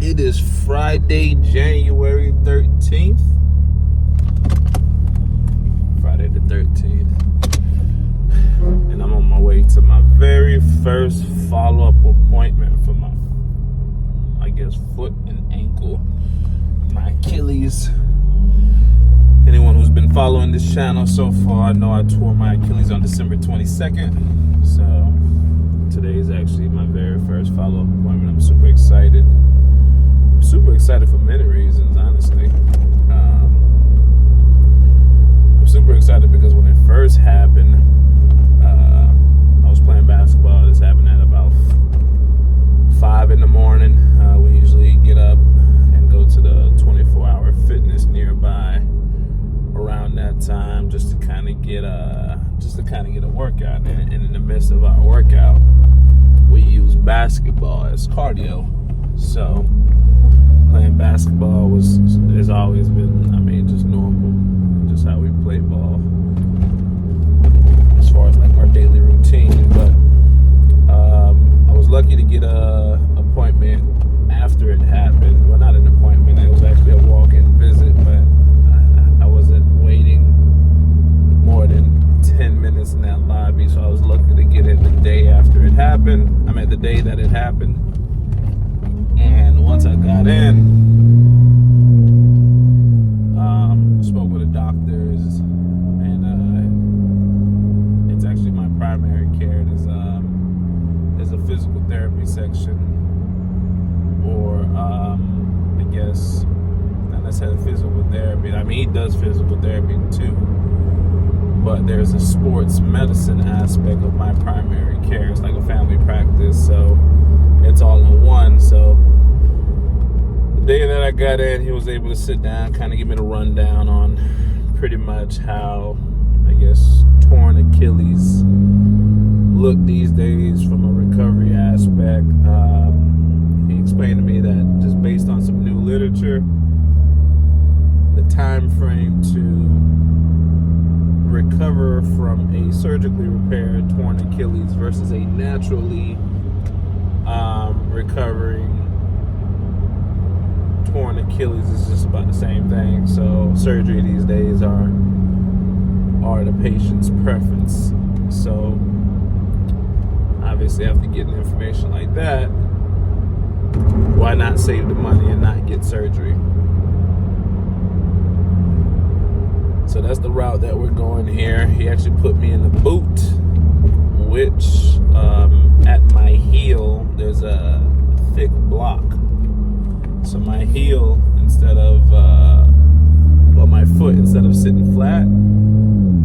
It is Friday, January 13th. Friday the 13th. And I'm on my way to my very first follow-up appointment for my, foot and ankle. My Achilles. Anyone who's been following this channel so far, I know I tore my Achilles on December 22nd. So today is actually my very first follow-up appointment. I'm super excited. Super excited for many reasons, honestly. I'm super excited because when it first happened, I was playing basketball. This happened at about 5 in the morning. We usually get up and go to the 24-hour fitness nearby around that time just to kind of get a workout. And in the midst of our workout, we use basketball as cardio. So playing basketball has always been, just normal, just how we play ball as far as like our daily routine. But I was lucky to get a appointment after it happened. Well, not an appointment, it was actually a walk-in visit, but I wasn't waiting more than 10 minutes in that lobby, so I was lucky to get it the day after it happened. The day that it happened. And once I got in, spoke with the doctors, and it's actually my primary care. There's a physical therapy section, or not necessarily physical therapy. He does physical therapy too, but there's a sports medicine aspect of my primary care. It's like a family practice, so it's all in one. So the day that I got in, he was able to sit down, kind of give me the rundown on pretty much how, torn Achilles look these days from a recovery aspect. He explained to me that just based on some new literature, the time frame to recover from a surgically repaired torn Achilles versus a naturally recovering torn Achilles is just about the same thing. So surgery these days are the patient's preference. So obviously, after getting information like that, why not save the money and not get surgery? So that's the route that we're going here. He actually put me in the boot, which at my heel there's a thick block. So my heel, my foot, instead of sitting flat,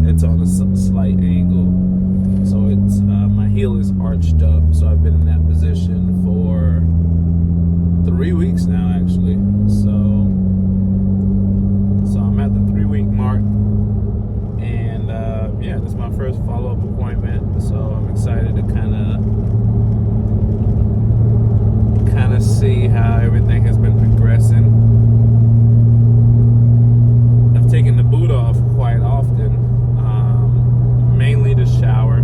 it's on a slight angle. So it's my heel is arched up. So I've been in that position for 3 weeks now, actually. So I'm at the 3-week mark, and this is my first follow-up appointment. So I'm excited to kind of see how everything has been progressing. I've taken the boot off quite often, mainly to shower,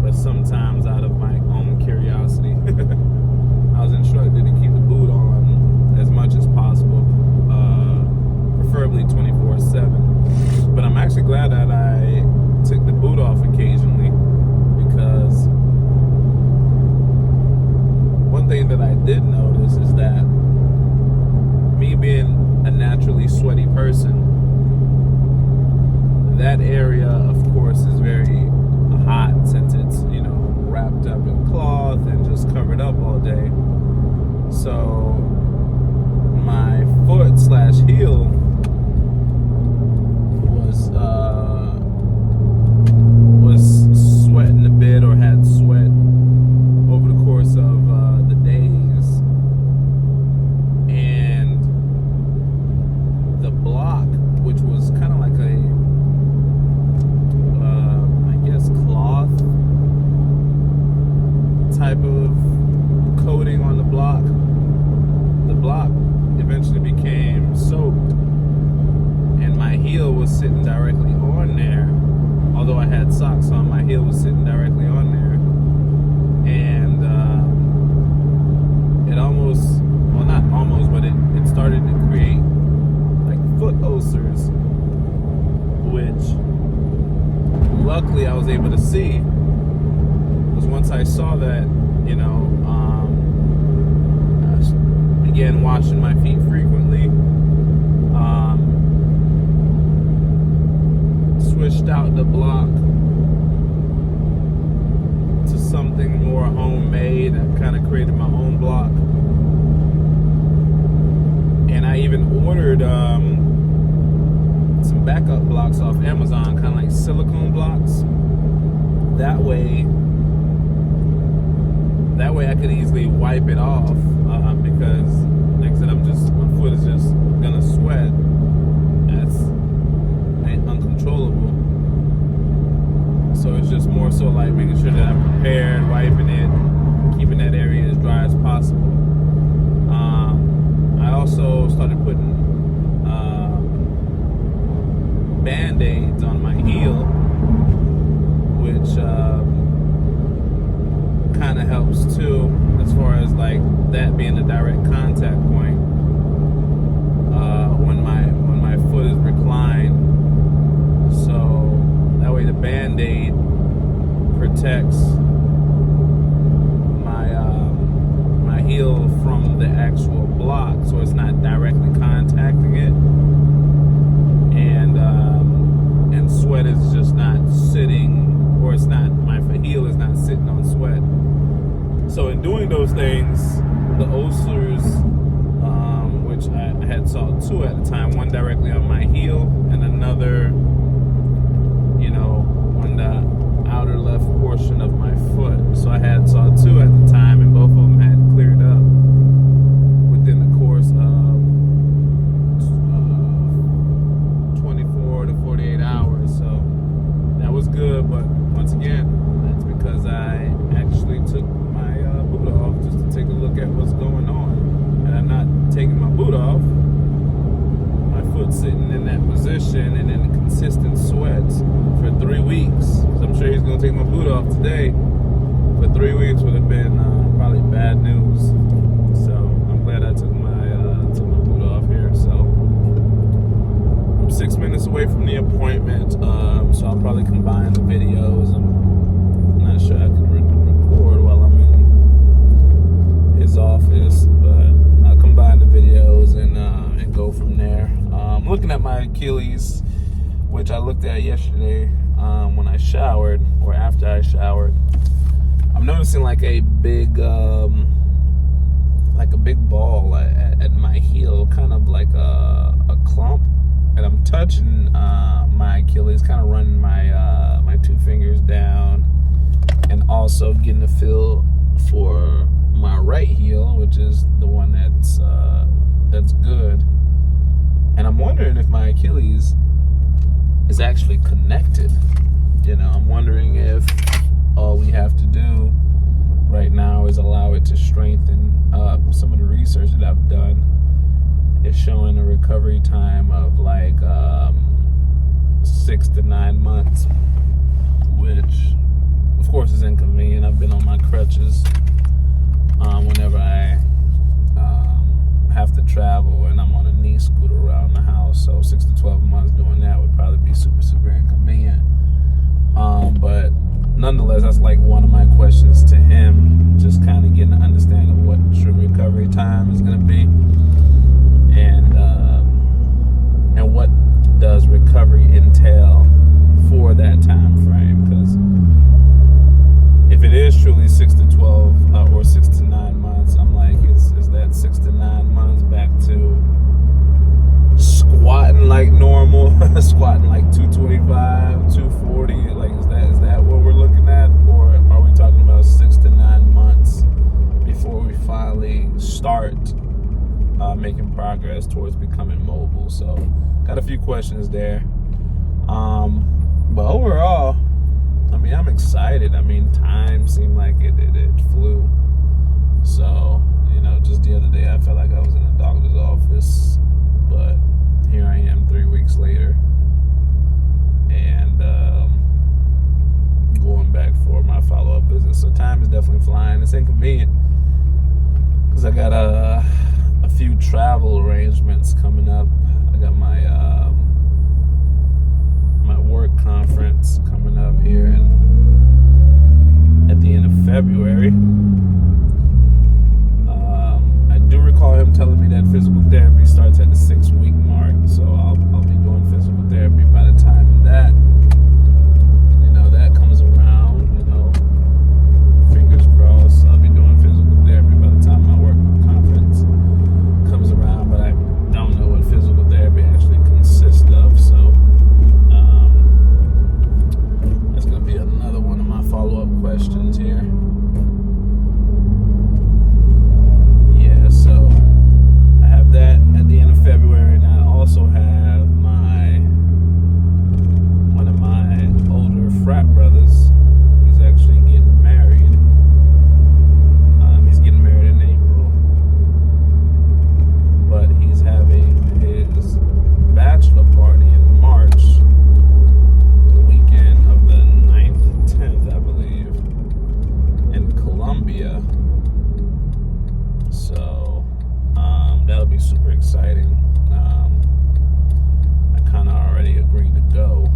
but sometimes out of my own curiosity. I was instructed to keep the boot on as much as possible, preferably 24/7. But I'm actually glad that I took the boot off occasionally, because one thing that I I saw that, I began washing my feet frequently. Switched out the block to something more homemade. I kind of created my own block. And I even ordered some backup blocks off Amazon, kind of like silicone blocks. That way I could easily wipe it off because, like I said, my foot is just gonna sweat. That's uncontrollable. So it's just more so like making sure that I'm prepared, wiping it, keeping that area as dry as possible. I also started putting Band-Aids on my heel, which kind of helps too, as far as like that being a direct contact point when my foot is reclined. So that way the Band-Aid protects my heel from the actual block, so it's not directly contacting it, and sweat is just not sitting, or it's not, my heel is not sitting on sweat. So in doing those things, the ulcers, which I had saw two at the time, one directly on my heel and another, on the outer left portion of my foot. So I saw two at the time, and both of them had cleared up within the course of 24 to 48 hours. So that was good, but once again, that's because I actually took my boot off just to take a look at what's going on. And I'm not taking my boot off. My foot sitting in that position and in consistent sweat for 3 weeks. Because I'm sure he's going to take my boot off today. But 3 weeks would have been probably bad news. So I'm glad I took my boot off here. So I'm 6 minutes away from the appointment. So I'll probably combine the videos. I'm not sure I could record while I'm in his office, but I'll combine the videos and go from there. I'm looking at my Achilles, which I looked at yesterday when I showered, or after I showered. I'm noticing like a big ball at my heel, kind of like a clump, and I'm touching my Achilles, kind of running my two fingers down, and also getting a feel for my right heel, which is the one that's good. And I'm wondering if my Achilles is actually connected. I'm wondering if all we have to do right now is allow it to strengthen. Some of the research that I've done is showing a recovery time of like 6 to 9 months, which of course is inconvenient. I've been on my crutches whenever I have to travel, and I'm on a knee scooter around the house. So 6 to 12 months doing that would probably be super, super inconvenient. But nonetheless, that's like one of my questions to him, just kind of getting an understanding of what true recovery time is going to be, and what does recovery entail for that time frame. Because if it is truly 6 to 12 or 6 to 9 months, I'm like, is that 6 to 9 months back to squatting like normal, squatting like 225, 240? Like, is that what we're looking at, or are we talking about 6 to 9 months before we finally start making progress towards becoming mobile? So, got a few questions there. But overall, I mean, I'm excited. I mean, time seemed like it flew. So, just the other day, I felt like I was in a doctor's office, but here I am 3 weeks later, and going back for my follow-up visit. So time is definitely flying. It's inconvenient because I got a few travel arrangements coming up. I got my my work conference coming up here at the end of February. starts at the 6-week mark. So I'll be doing physical therapy by the time that that comes around. Fingers crossed. I'll be doing physical therapy by the time my work conference comes around. But I don't know what physical therapy actually consists of. So that's gonna be another one of my follow-up questions here. So I have that at the end of February, and I also have one of my older frat brothers. He's actually getting married. He's getting married in April, but he's having his bachelor party in March, the weekend of the 9th and 10th, I believe, in Columbia. So that'll be super exciting. I kind of already agreed to go.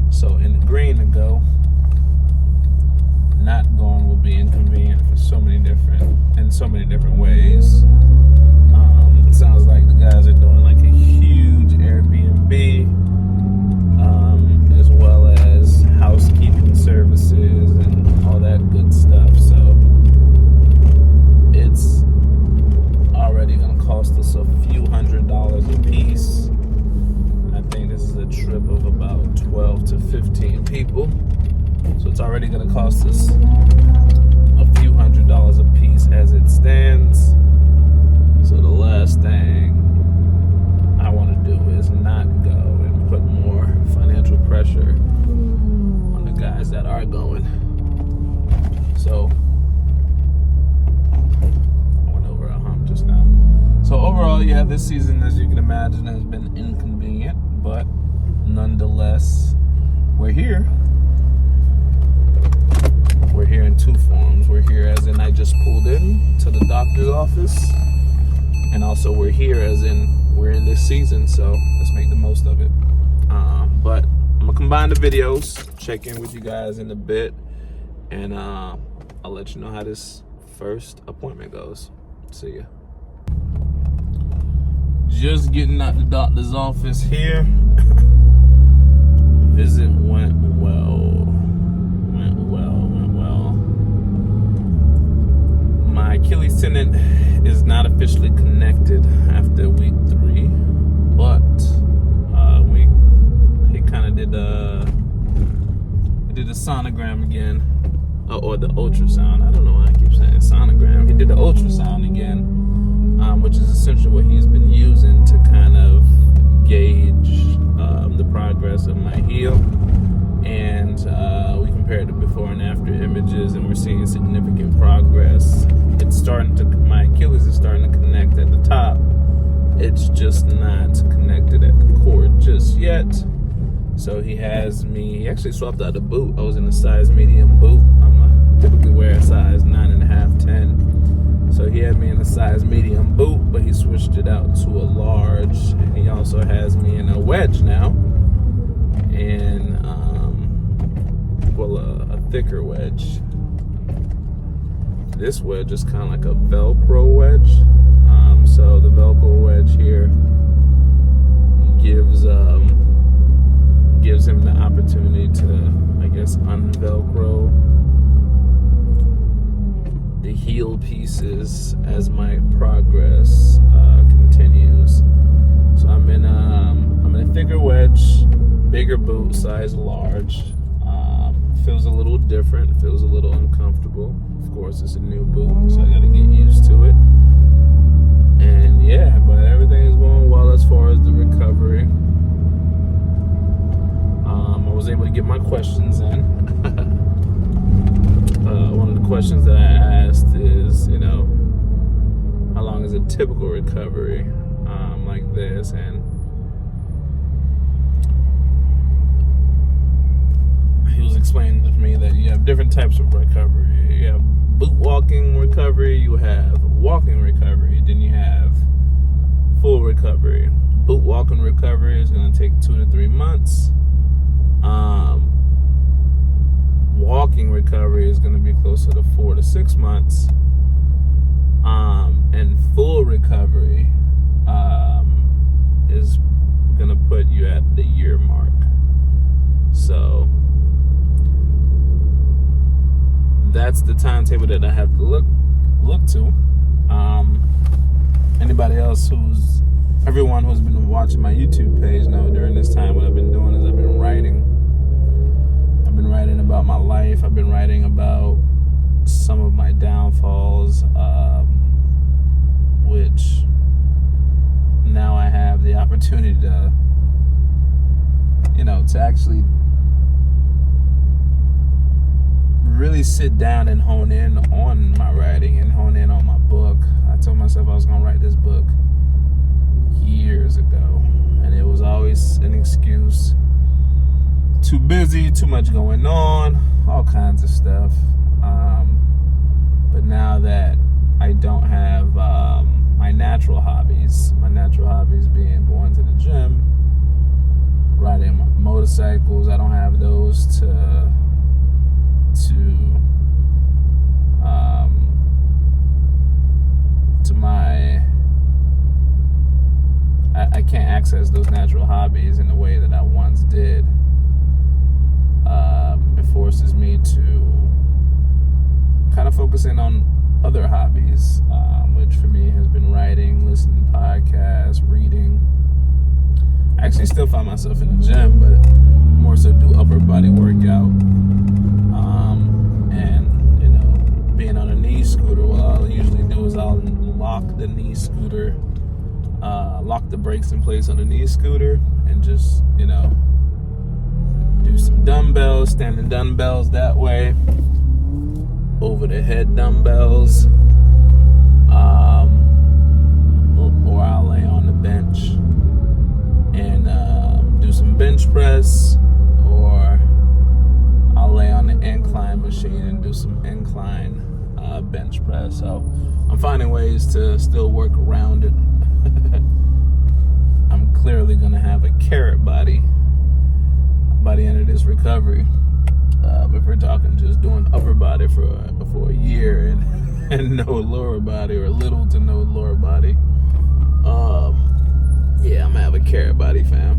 So in agreeing to go, not going will be inconvenient for so many different ways. It sounds like the guys are doing like a huge Airbnb, as well as housekeeping services and all that good stuff. So it's already going to cost us a few $100s a piece. I think this is a trip of about 12 to 15 people. So it's already going to cost us a few $100s a piece as it stands. So the last thing I want to do is not go and put more financial pressure on the guys that are going. So now. So overall, yeah, this season, as you can imagine, has been inconvenient, but nonetheless, we're here. We're here in two forms. We're here as in I just pulled in to the doctor's office, and also we're here as in we're in this season, so let's make the most of it. But I'm gonna combine the videos, check in with you guys in a bit, and I'll let you know how this first appointment goes. See ya. Just getting out the doctor's office here. Visit went well. My Achilles tendon is not officially connected after week 3, but he kind of did a sonogram again, or the ultrasound. I don't know why I keep saying sonogram. He did the ultrasound again. Which is essentially what he's been using to kind of gauge the progress of my heel. And we compared the before and after images, and we're seeing significant progress. My Achilles is starting to connect at the top. It's just not connected at the cord just yet. So he actually swapped out the boot. I was in a size medium boot. I typically wear a size 9.5, 10. So he had me in a size medium boot, but he switched it out to a large. And he also has me in a wedge now. And, a thicker wedge. This wedge is kind of like a Velcro wedge. So the Velcro wedge here gives him the opportunity to, I guess, unvelcro the heel pieces as my progress continues. So I'm in a thicker wedge, bigger boot, size large. Feels a little different, feels a little uncomfortable. Of course, it's a new boot, so I gotta get used to it. And yeah, but everything is going well as far as the recovery. I was able to get my questions in. One of the questions that I asked is, how long is a typical recovery like this? And he was explaining to me that you have different types of recovery. You have boot walking recovery, you have walking recovery, then you have full recovery. Boot walking recovery is going to take 2 to 3 months. Walking recovery is going to be closer to 4 to 6 months. And full recovery is gonna put you at the year mark. So that's the timetable that I have to look to. Anybody else everyone who's been watching my YouTube page know during this time what I've been doing is I've been writing. I've been writing about my life. I've been writing about some of my downfalls, which now I have the opportunity to, to actually really sit down and hone in on my writing and hone in on my book. I told myself I was going to write this book years ago, and it was always an excuse. Too busy, too much going on, all kinds of stuff. But now that I don't have my natural hobbies being going to the gym, riding motorcycles, I don't have those to my, I can't access those natural hobbies in the way that I once did. It forces me to kind of focus in on other hobbies, which for me has been writing, listening to podcasts, reading. I actually still find myself in the gym, but more so do upper body workout. And being on a knee scooter, what I'll usually do is I'll lock the knee scooter, lock the brakes in place on the knee scooter, and just do some dumbbells, standing dumbbells that way, over the head dumbbells, or I'll lay on the bench and do some bench press, or I'll lay on the incline machine and do some incline bench press. So I'm finding ways to still work around it. I'm clearly gonna have a carrot body by the end of this recovery. If we're talking just doing upper body for a year and no lower body, or little to no lower body, yeah, I'm gonna have a carrot body, fam.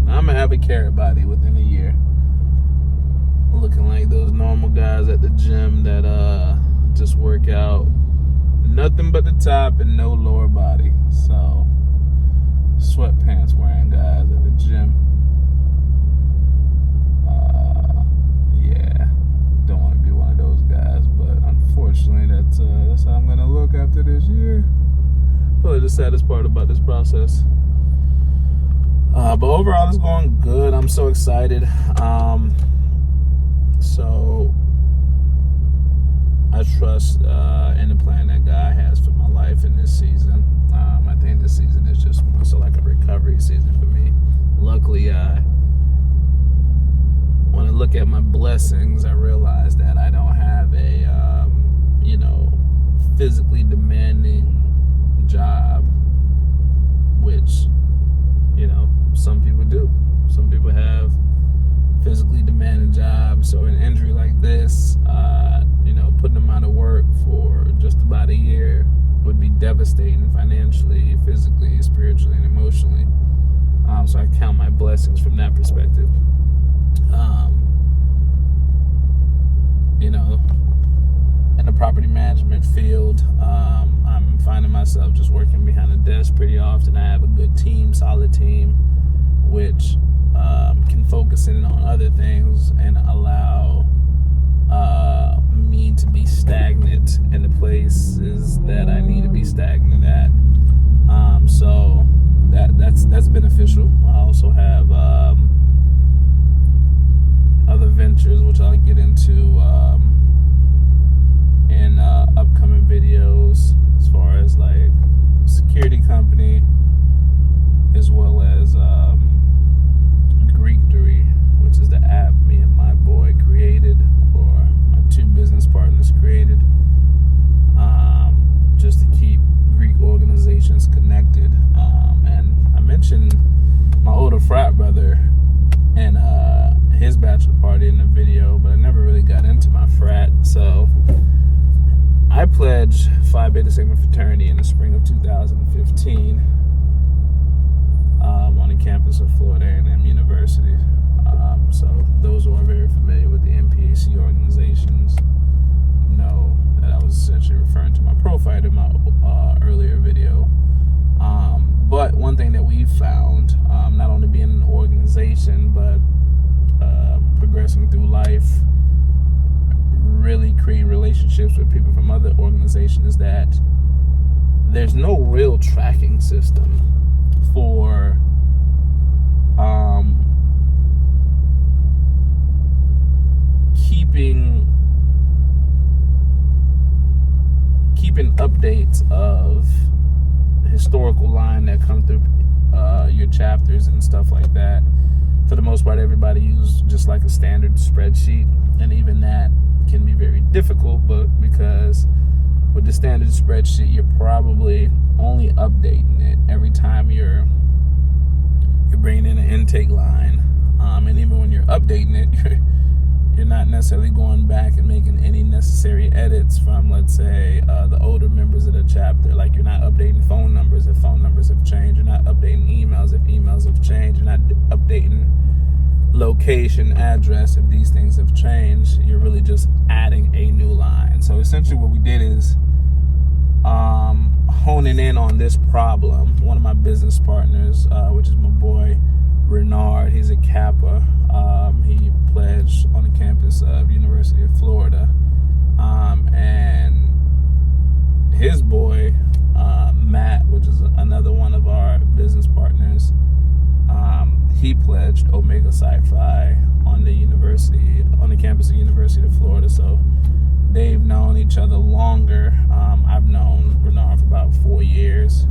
I'm gonna have a carrot body within a year, looking like those normal guys at the gym that just work out, nothing but the top and no lower body. So sweatpants wearing guys at the gym. Yeah, don't want to be one of those guys, but unfortunately that's how I'm gonna look after this year. Probably the saddest part about this process. But overall it's going good. I'm so excited. So I trust in the plan that God has for my life in this season. I think this season is just more so like a recovery season for me. Luckily, when I look at my blessings, I realize that I don't have a physically demanding job, which some people do. Some people have physically demanding jobs. So an injury like this, putting them out of work for just about a year would be devastating financially, physically, spiritually, and emotionally. So I count my blessings from that perspective. In the property management field, I'm finding myself just working behind a desk pretty often. I have a good team, solid team, which can focus in on other things and allow me to be stagnant in the places that I need to be stagnant at. So that's beneficial. I also have other ventures which I'll get into in upcoming videos, as far as like security company, as well as Greektory, which is the app me and my boy created, or my two business partners created, just to keep Greek organizations connected. And I mentioned my older frat brother and his bachelor party in the video, but I never really got into my frat. So I pledged Phi Beta Sigma fraternity in the spring of 2015. on the campus of Florida A&M University. So those who are very familiar with the MPAC organizations know that I was essentially referring to my profile in my earlier video. But one thing that we found, not only being an organization, but progressing through life, really creating relationships with people from other organizations, is that there's no real tracking system for keeping updates of historical line that come through your chapters and stuff like that. For the most part, everybody uses just like a standard spreadsheet, and even that can be very difficult, but because with the standard spreadsheet, you're probably only updating it every time you're bringing in an intake line, and even when you're updating it, you're not necessarily going back and making any necessary edits from, let's say, the older members of the chapter. Like, you're not updating phone numbers if phone numbers have changed. You're not updating emails if emails have changed. You're not updating location, address if these things have changed. You're really just adding a new line. So essentially what we did is honing in on this problem. One of my business partners, which is my boy Renard, he's a Kappa. He pledged on the campus of University of Florida, and his boy Matt, which is another one of our business partners, he pledged Omega Psi-Phi on the campus of University of Florida. So they've known each other longer. I've known Renard for about 4 years,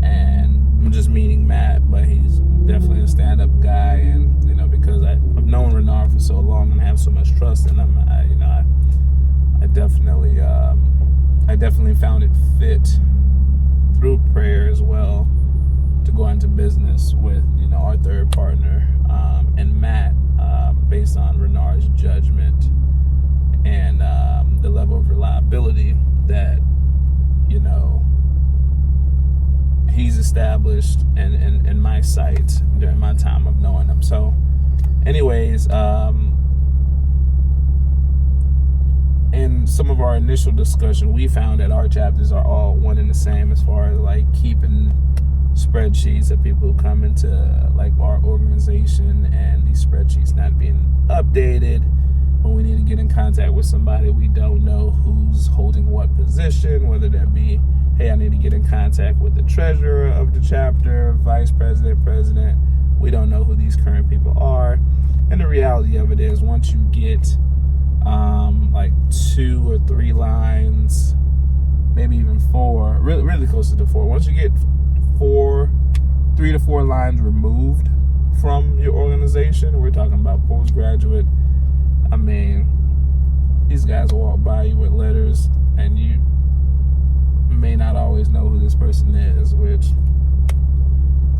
and I'm just meeting Matt, but he's definitely a stand-up guy, and because I've known Renard for so long and have so much trust in him, I definitely found it fit through prayer as well to go into business with our third partner, and Matt, based on Renard's judgment and the level of reliability that he's established in my sight during my time of knowing him. So anyways, in some of our initial discussion, we found that our chapters are all one and the same as far as like keeping spreadsheets of people who come into like our organization, and these spreadsheets not being updated. When we need to get in contact with somebody, we don't know who's holding what position, whether that be, hey, I need to get in contact with the treasurer of the chapter, vice president, president. We don't know who these current people are. And the reality of it is, once you get like 2 or 3 lines, maybe even 4, really close to the 4. Once you get 3 to 4 lines removed from your organization, we're talking about postgraduate. I mean, these guys will walk by you with letters, and you may not always know who this person is, which,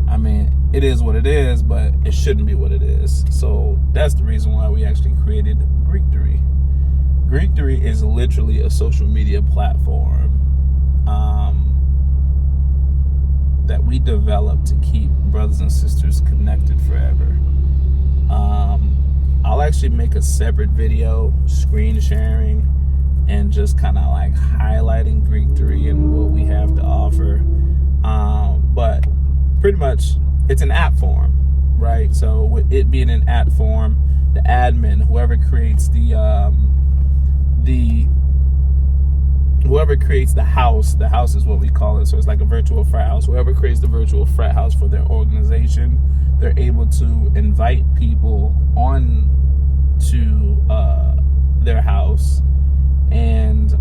I mean, it is what it is, but it shouldn't be what it is. So that's the reason why we actually created Greektory. Greektory is literally a social media platform that we developed to keep brothers and sisters connected forever. I'll actually make a separate video, screen sharing, and just kind of like highlighting Greektory and what we have to offer. But pretty much, it's an app form, right? So with it being an app form, the admin, whoever creates the house is what we call it. So it's like a virtual frat house. Whoever creates the virtual frat house for their organization, they're able to invite people on to their house, and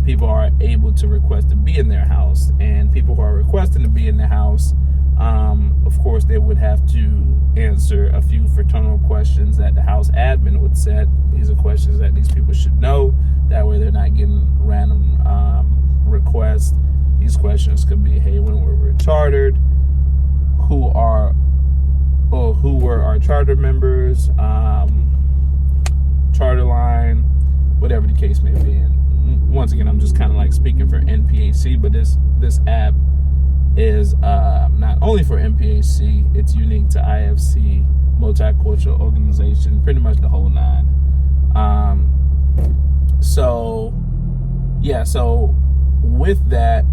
people are able to request to be in their house. And people who are requesting to be in the house, of course, they would have to answer a few fraternal questions that the house admin would set. These are questions that these people should know. That way they're not getting random requests. These questions could be, hey, when were we chartered? Who were our charter members? Charter line, whatever the case may be. And once again, I'm just kind of like speaking for NPAC, but this app is not only for MPAC, it's unique to IFC, multicultural organization, pretty much the whole nine. So with that,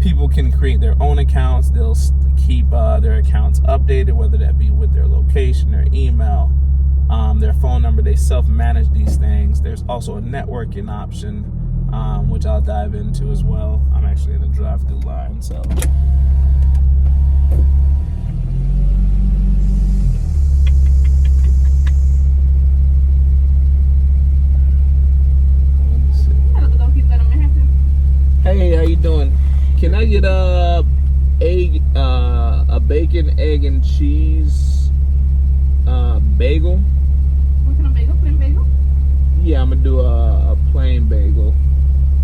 people can create their own accounts. They'll keep their accounts updated, whether that be with their location, their email, their phone number. They self-manage these things. There's also a networking option, which I'll dive into as well. I'm actually in a drive-through line, so. Hey, how you doing? Can I get a bacon, egg, and cheese bagel? What kind of bagel? Plain bagel? Yeah, I'm gonna do a plain bagel.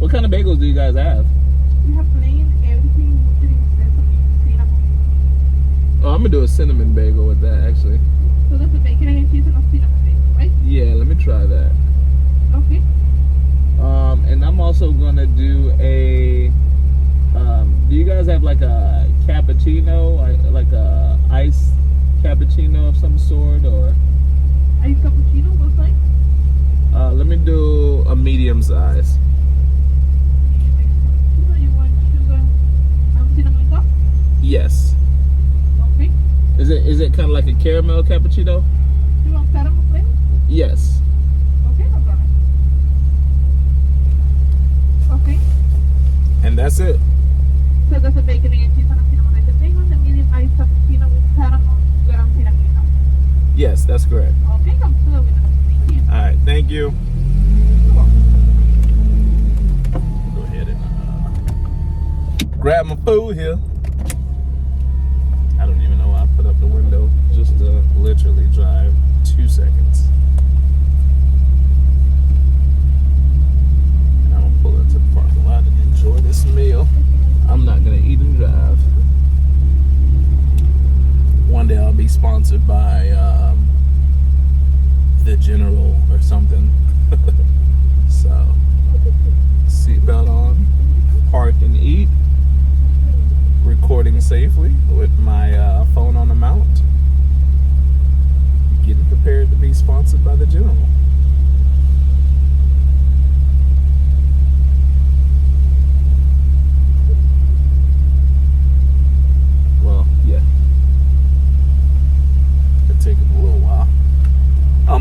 What kind of bagels do you guys have? We have plain, everything, sesame, cinnamon. Oh, I'm gonna do a cinnamon bagel with that, actually. So that's a bacon, egg, and cheese, and a cinnamon bagel, right? Yeah, let me try that. Okay. And I'm also gonna do a. Do you guys have like a cappuccino, like a iced cappuccino of some sort, or? Iced cappuccino, what size? Let me do a medium size. You want sugar and cinnamon top? Yes. Okay. Is it kind of like a caramel cappuccino? You want caramel flavor? Yes. Okay, no problem. Okay. And that's it. So that's a bacon, egg, and cheese, and a cinnamon iced bagel, the medium iced cappuccino with caramel, sugar, and cinnamon top. Yes, that's correct. Okay, I'm still with them. Thank you. All right, thank you. You're welcome. Go ahead and grab my food here. I don't even know why I put up the window. Just to literally drive 2 seconds. And I'm gonna pull into the parking lot and enjoy this meal. I'm not gonna eat and drive. One day I'll be sponsored by the General or something. So, seatbelt on, park and eat, recording safely with my phone on the mount, getting prepared to be sponsored by the General. Well, yeah. Could take a little while.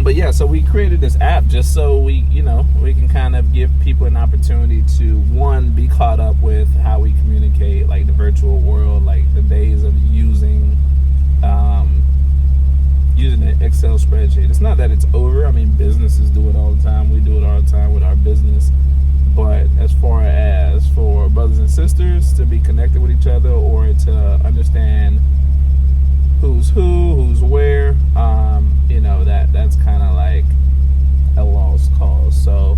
But yeah, so we created this app just so we can kind of give people an opportunity to, one, be caught up with how we communicate, like the virtual world, like the days of using an Excel spreadsheet. It's not that it's over. I mean, businesses do it all the time. We do it all the time with our business. But as far as for brothers and sisters to be connected with each other or to understand who's who, who's where, that's kind of like a lost cause. So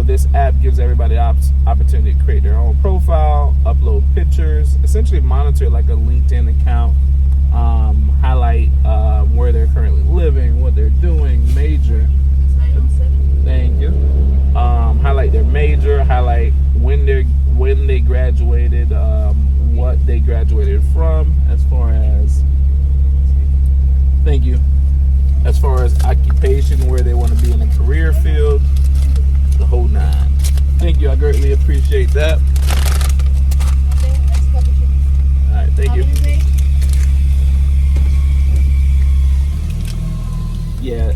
this app gives everybody opportunity to create their own profile, upload pictures, essentially monitor like a LinkedIn account, highlight where they're currently living, what they're doing, major. Thank you. Highlight their major, highlight when they graduated, what they graduated from, as far as, thank you, as far as occupation, where they want to be in a career field, the whole nine. Thank you, I greatly appreciate that. All right, thank you. Yeah,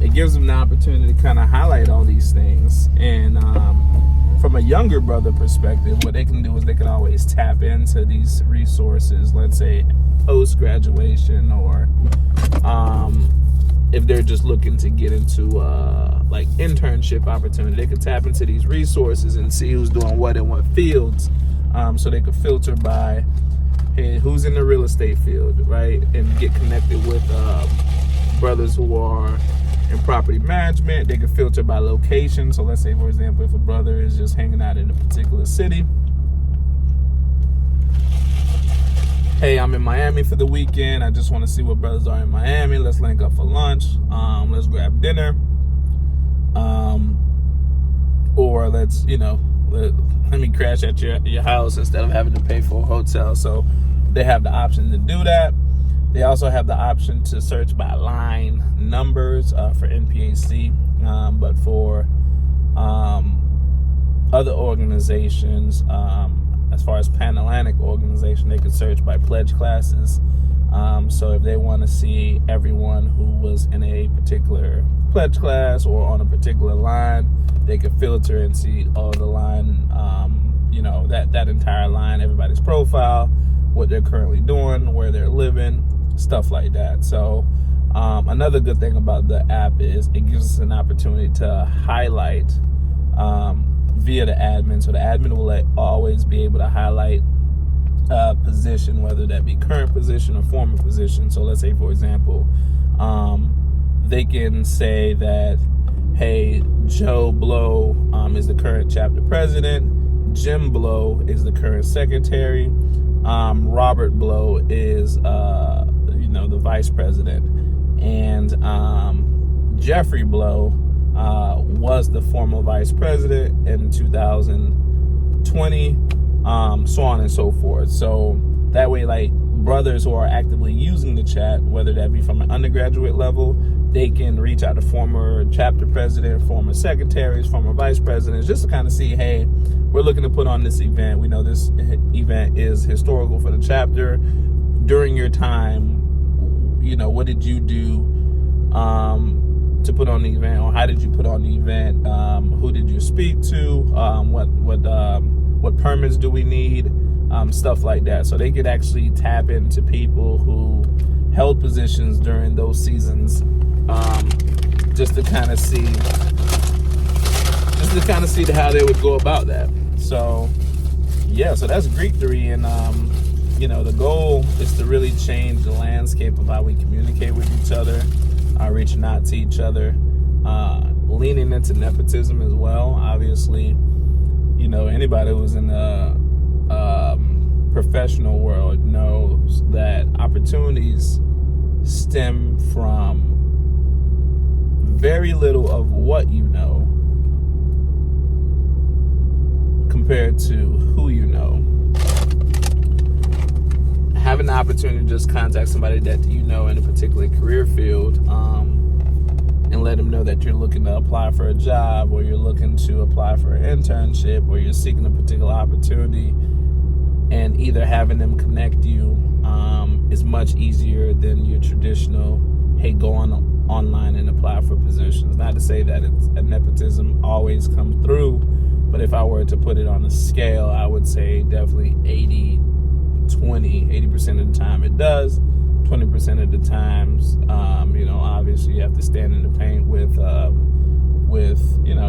it gives them the opportunity to kind of highlight all these things, and from a younger brother perspective, what they can do is they can always tap into these resources, let's say post-graduation, or if they're just looking to get into like internship opportunity, they can tap into these resources and see who's doing what in what fields, so they could filter by, hey, who's in the real estate field, right, and get connected with brothers who are in property management. They can filter by location. So let's say, for example, if a brother is just hanging out in a particular city, hey, I'm in Miami for the weekend, I just want to see what brothers are in Miami, let's link up for lunch, let's grab dinner, or let's let me crash at your house instead of having to pay for a hotel. So they have the option to do that. They also have the option to search by line numbers for NPAC, but for other organizations, as far as Pan-Atlantic organization, they could search by pledge classes. So if they want to see everyone who was in a particular pledge class or on a particular line, they could filter and see all the line, that entire line, everybody's profile, what they're currently doing, where they're living, stuff like that. So another good thing about the app is it gives us an opportunity to highlight via the admin. So the admin will always be able to highlight position, whether that be current position or former position. So let's say, for example, they can say that, hey, Joe Blow is the current chapter president, Jim Blow is the current secretary, Robert Blow is the vice president, and Jeffrey Blow was the former vice president in 2020, so on and so forth. So that way, like, brothers who are actively using the chat, whether that be from an undergraduate level, they can reach out to former chapter president, former secretaries, former vice presidents, just to kind of see, hey, we're looking to put on this event. We know this event is historical for the chapter. During your time, what did you do to put on the event, or how did you put on the event? Who did you speak to? What permits do we need? Stuff like that. So they could actually tap into people who held positions during those seasons, just to kind of see how they would go about that. So yeah, so that's Greek 3, and the goal is to really change the landscape of how we communicate with each other, reaching out to each other, leaning into nepotism as well. Obviously, anybody who's in the professional world knows that opportunities stem from very little of what you know compared to who you know. Having the opportunity to just contact somebody that you know in a particular career field, and let them know that you're looking to apply for a job, or you're looking to apply for an internship, or you're seeking a particular opportunity, and either having them connect you is much easier than your traditional, hey, go online and apply for positions. Not to say that nepotism always comes through, but if I were to put it on a scale, I would say definitely 80% of the time it does. 20% of the times, obviously you have to stand in the paint with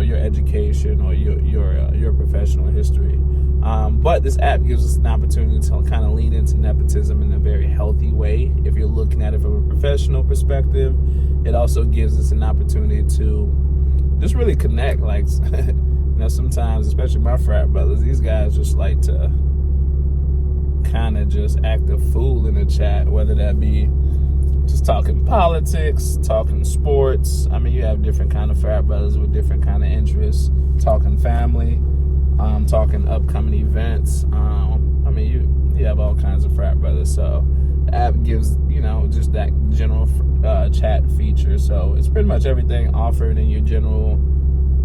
your education or your professional history. But this app gives us an opportunity to kind of lean into nepotism in a very healthy way. If you're looking at it from a professional perspective, it also gives us an opportunity to just really connect. Like, sometimes, especially my frat brothers, these guys just like to kind of just act a fool in the chat, whether that be just talking politics, talking sports. I mean, you have different kind of frat brothers with different kind of interests, talking family, talking upcoming events. You have all kinds of frat brothers. So the app gives, just that general chat feature. So it's pretty much everything offered in your general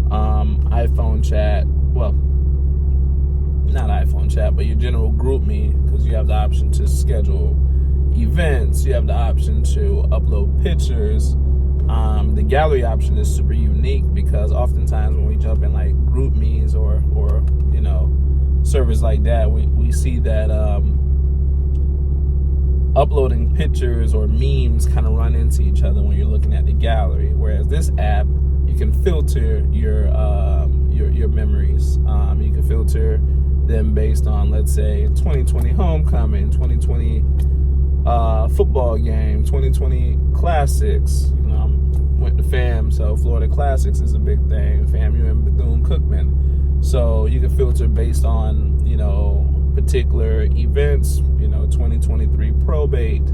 iPhone chat. Well, not iPhone chat, but your general group me, because you have the option to schedule events. You have the option to upload pictures. The gallery option is super unique, because oftentimes when we jump in like group me's or servers like that, we see that uploading pictures or memes kind of run into each other when you're looking at the gallery. Whereas this app, you can filter your memories. You can filter them based on, let's say, 2020 homecoming, 2020 football game, 2020 classics. Went to FAM, so Florida Classics is a big thing. FAMU and Bethune-Cookman. So you can filter based on, particular events, 2023 probate,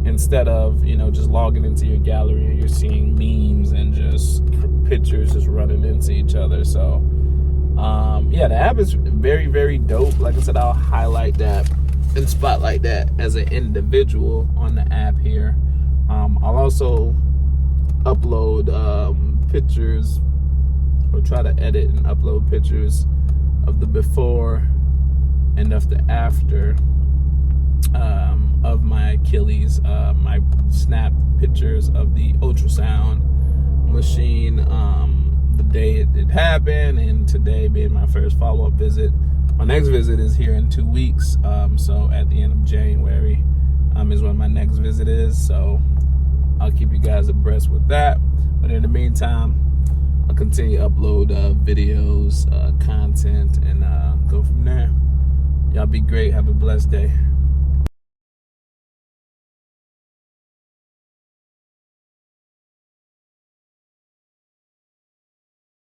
instead of, just logging into your gallery and you're seeing memes and just pictures just running into each other. So Yeah, the app is very, very dope. Like I said, I'll highlight that and spotlight that as an individual on the app here. I'll also upload pictures, or try to edit and upload pictures of the before and of the after of my Achilles. My snapped pictures of the ultrasound machine, the day it happened, and today being my first follow-up visit. My next visit is here in 2 weeks, so at the end of January is when my next visit is, so I'll keep you guys abreast with that. But in the meantime, I'll continue to upload videos, content, and go from there. Y'all be great. Have a blessed day.